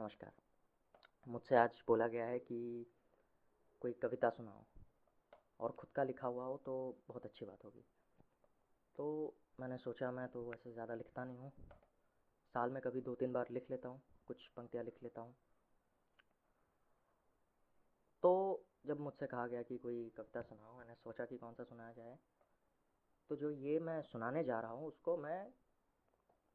नमस्कार। मुझसे आज बोला गया है कि कोई कविता सुनाओ और खुद का लिखा हुआ हो तो बहुत अच्छी बात होगी। तो मैंने सोचा मैं तो वैसे ज़्यादा लिखता नहीं हूँ, साल में कभी 2-3 बार लिख लेता हूँ, कुछ पंक्तियाँ लिख लेता हूँ। तो जब मुझसे कहा गया कि कोई कविता सुनाओ, मैंने सोचा कि कौन सा सुनाया जाए। तो जो ये मैं सुनाने जा रहा हूँ उसको मैं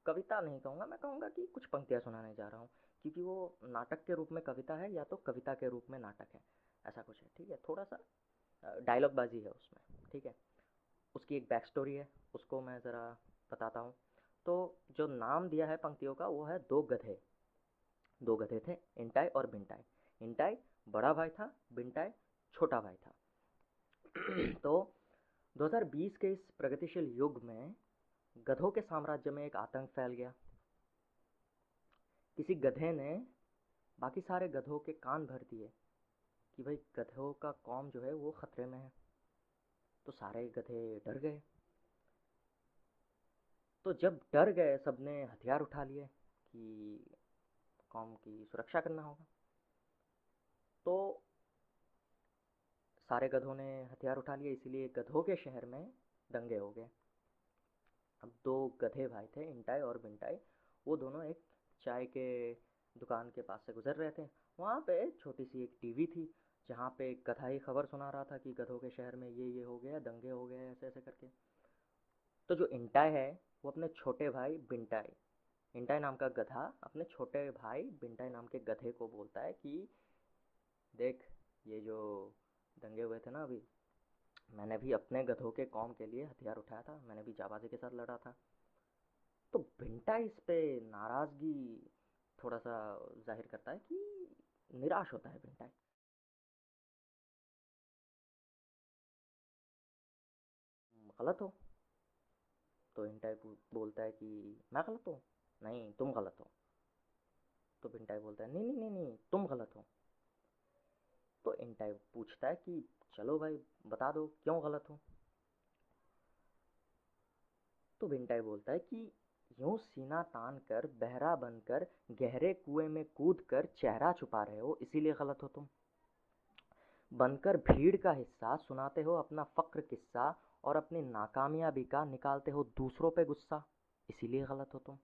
कविता नहीं कहूँगा, मैं कहूँगा कि कुछ पंक्तियाँ सुनाने जा रहा हूँ, क्योंकि वो नाटक के रूप में कविता है या तो कविता के रूप में नाटक है, ऐसा कुछ है। ठीक है, थोड़ा सा डायलॉग बाजी है उसमें। ठीक है, उसकी एक बैक स्टोरी है, उसको मैं ज़रा बताता हूँ। तो जो नाम दिया है पंक्तियों का वो है दो गधे। दो गधे थे, इंटाई और बिंटाई। इंटाई बड़ा भाई था, बिंटाई छोटा भाई था। तो 2020 के इस प्रगतिशील युग में गधों के साम्राज्य में एक आतंक फैल गया। किसी गधे ने बाकी सारे गधों के कान भर दिए कि भाई गधों का कौम जो है वो खतरे में है। तो सारे गधे डर गए। तो जब डर गए सबने हथियार उठा लिए कि कौम की सुरक्षा करना होगा। तो सारे गधों ने हथियार उठा लिए, इसीलिए गधों के शहर में दंगे हो गए। अब दो गधे भाई थे, इंटाई और बिंटाई। वो दोनों एक चाय के दुकान के पास से गुजर रहे थे। वहाँ पे छोटी सी एक टीवी थी, जहाँ पे एक गधा ही खबर सुना रहा था कि गधों के शहर में ये हो गया, दंगे हो गए, ऐसे ऐसे करके। तो जो इंटाई है वो अपने छोटे भाई बिंटाई, इंटाई नाम का गधा अपने छोटे भाई बिंटाई नाम के गधे को बोलता है कि देख, ये जो दंगे हुए थे ना अभी, मैंने भी अपने गधों के कौम के लिए हथियार उठाया था, मैंने भी जाबाजी के साथ लड़ा था। तो भिंटा इस पे नाराज़गी थोड़ा सा जाहिर करता है कि निराश होता है भिंटा। गलत हो? तो इंटाई बोलता है कि मैं गलत हूँ? नहीं, तुम गलत हो। तो भिंटाई बोलता है नहीं नहीं नहीं नहीं, तुम गलत हो। तो इंटाई पूछता है कि चलो भाई, बता दो क्यों गलत हो। तो भिंटाई बोलता है कि यूं सीना तान कर बहरा बनकर गहरे कुएं में कूद कर चेहरा छुपा रहे हो, इसीलिए गलत हो तुम। बनकर भीड़ का हिस्सा सुनाते हो अपना फक्र किस्सा, और अपनी नाकामयाबी का निकालते हो दूसरों पे गुस्सा, इसीलिए गलत हो तुम।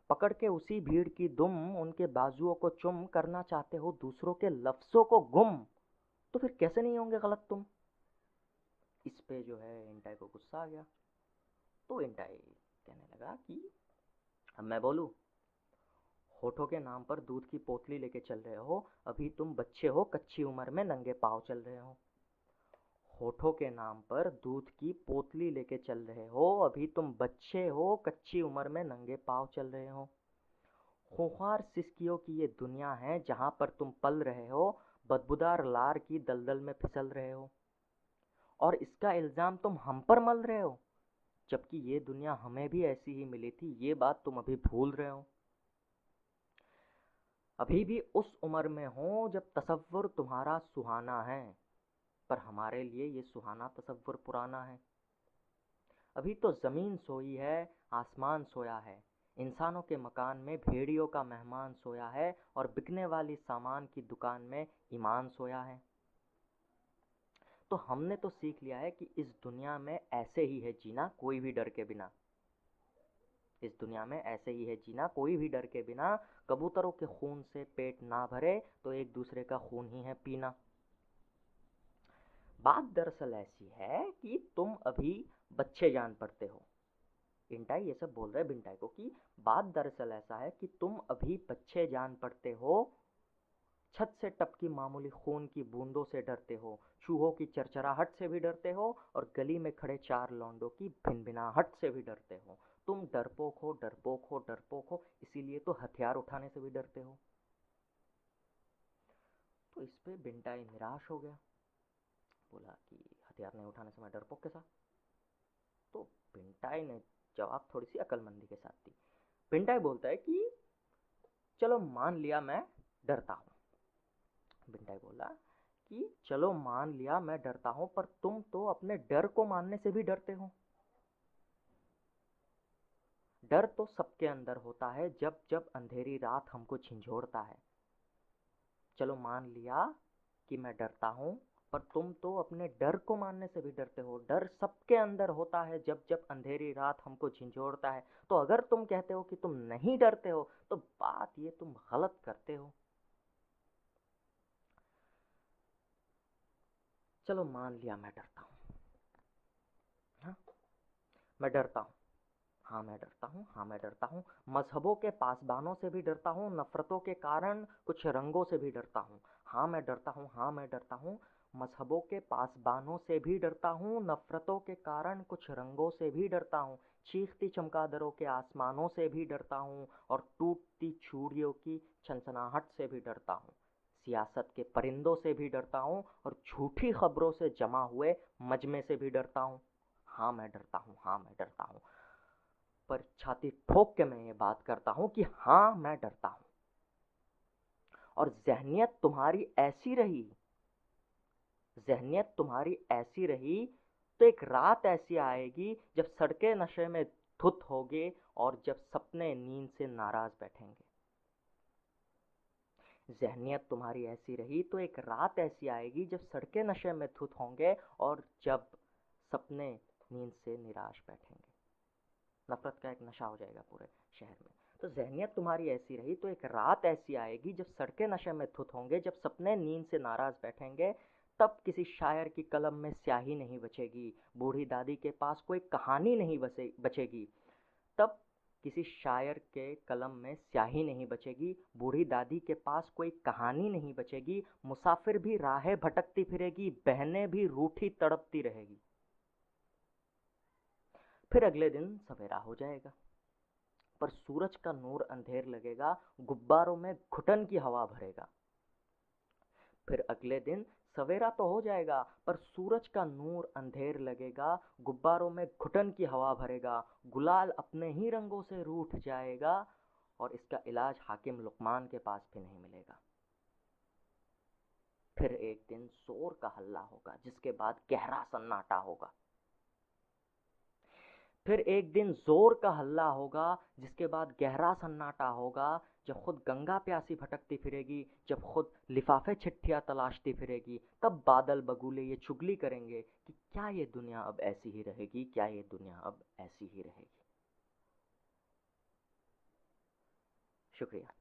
पकड़ के उसी भीड़ की दुम उनके बाजुओं को चुम करना चाहते हो दूसरों के लफ्जों को गुम, तो फिर कैसे नहीं होंगे गलत तुम। इस पे जो है इंटाई को गुस्सा आ गया। तो इंटाई कहने लगा कि अब मैं बोलूँ, होठों के नाम पर दूध की पोतली लेके चल रहे हो, अभी तुम बच्चे हो, कच्ची उम्र में नंगे पाँव चल रहे हो। होठों के नाम पर दूध की पोतली लेके चल रहे हो, अभी तुम बच्चे हो, कच्ची उम्र में नंगे पाँव चल रहे हो। खूंखार सिसकियों की ये दुनिया है जहाँ पर तुम पल रहे हो, बदबूदार लार की दलदल में फिसल रहे हो। और इसका इल्ज़ाम तुम हम पर मल रहे हो, जबकि ये दुनिया हमें भी ऐसी ही मिली थी, ये बात तुम अभी भूल रहे हो। अभी भी उस उम्र में हो जब तसव्वुर तुम्हारा सुहाना है, पर हमारे लिए ये सुहाना तसव्वुर पुराना है। अभी तो ज़मीन सोई है, आसमान सोया है, इंसानों के मकान में भेड़ियों का मेहमान सोया है, और बिकने वाली सामान की दुकान में ईमान सोया है। तो हमने तो सीख लिया है कि इस दुनिया में ऐसे ही है जीना, कोई भी डर के बिना। इस दुनिया में ऐसे ही है जीना, कोई भी डर के बिना। कबूतरों के खून से पेट ना भरे तो एक दूसरे का खून ही है पीना। बात दरअसल ऐसी है कि तुम अभी बच्चे जान पड़ते हो। इंटाई ये सब बोल रहे बिंटाई को कि बात दरअसल ऐसा है कि तुम अभी बच्चे जान पड़ते हो। छत से टपकी मामूली खून की बूंदों से डरते हो, चूहों की चरचराहट से भी डरते हो, और गली में खड़े चार लौंडों की भिनभिनाहट से भी डरते हो। तुम डरपोक हो, डरपोक हो, डरपोक हो, इसीलिए तो हथियार उठाने से भी डरते हो। तो इस पे बिंटाई निराश हो गया, बोला कि हथियार नहीं उठाने से मैं डरपोक कैसा। तो बिंटाई ने जवाब थोड़ी सी अक्लमंदी के साथ दी। बिंटाई बोलता है कि चलो मान लिया मैं डरता हूँ। बिंटाई बोला कि चलो मान लिया मैं डरता हूँ, पर तुम तो अपने डर को मानने से भी डरते हो। डर तो सबके अंदर होता है, जब जब अंधेरी रात हमको झिंझोड़ता है। चलो मान लिया कि मैं डरता हूँ, पर तुम तो अपने डर को मानने से भी डरते हो। डर सबके अंदर होता है, जब जब अंधेरी रात हमको झिंझोड़ता है। तो अगर तुम कहते हो कि तुम नहीं डरते हो, तो बात ये तुम गलत करते हो। चलो मान लिया मैं डरता हूँ। हाँ, मैं डरता हूँ। हाँ मैं डरता हूँ, हाँ मैं डरता हूँ। मजहबों के पासबानों से भी डरता हूँ, नफरतों के कारण कुछ रंगों से भी डरता हूँ। हाँ मैं डरता हूँ, हाँ मैं डरता हूँ। मजहबों के पासबानों से भी डरता हूँ, नफरतों के कारण कुछ रंगों से भी डरता हूँ। चीखती चमगादड़ों के आसमानों से भी डरता हूँ, और टूटती चूड़ियों की छनछनाहट से भी डरता हूँ। सियासत के परिंदों से भी डरता हूँ, और झूठी खबरों से जमा हुए मजमे से भी डरता हूँ। हाँ मैं डरता हूँ, हाँ मैं डरता हूँ। पर छाती ठोक के मैं ये बात करता हूँ कि हाँ मैं डरता हूँ। और ज़हनियत तुम्हारी ऐसी रही, तो एक रात ऐसी आएगी जब सड़कें नशे में धुत होगे, और जब सपने नींद से नाराज बैठेंगे। ज़हनियत तुम्हारी ऐसी रही तो एक रात ऐसी आएगी जब सड़कें नशे में धुत होंगे, और जब सपने नींद से निराश बैठेंगे। नफरत का एक नशा हो जाएगा पूरे शहर में। तो ज़हनियत तुम्हारी ऐसी रही तो एक रात ऐसी आएगी जब सड़कें नशे में धुत होंगे, जब सपने नींद से नाराज बैठेंगे। तब किसी शायर की कलम में स्याही नहीं बचेगी, बूढ़ी दादी के पास कोई कहानी नहीं बचेगी। तब किसी शायर के कलम में स्याही नहीं बचेगी, बूढ़ी दादी के पास कोई कहानी नहीं बचेगी। मुसाफिर भी राहें भटकती फिरेगी, बहनें भी रूठी तड़पती रहेगी। फिर अगले दिन सवेरा हो जाएगा, पर सूरज का नूर अंधेर लगेगा, गुब्बारों में घुटन की हवा भरेगा। फिर अगले दिन सवेरा तो हो जाएगा, पर सूरज का नूर अंधेर लगेगा, गुब्बारों में घुटन की हवा भरेगा। गुलाल अपने ही रंगों से रूठ जाएगा, और इसका इलाज हाकिम लुकमान के पास भी नहीं मिलेगा। फिर एक दिन शोर का हल्ला होगा, जिसके बाद गहरा सन्नाटा होगा। फिर एक दिन जोर का हल्ला होगा, जिसके बाद गहरा सन्नाटा होगा। जब खुद गंगा प्यासी भटकती फिरेगी, जब खुद लिफाफे चिट्ठियां तलाशती फिरेगी, तब बादल बगुले ये चुगली करेंगे कि क्या ये दुनिया अब ऐसी ही रहेगी, क्या ये दुनिया अब ऐसी ही रहेगी। शुक्रिया।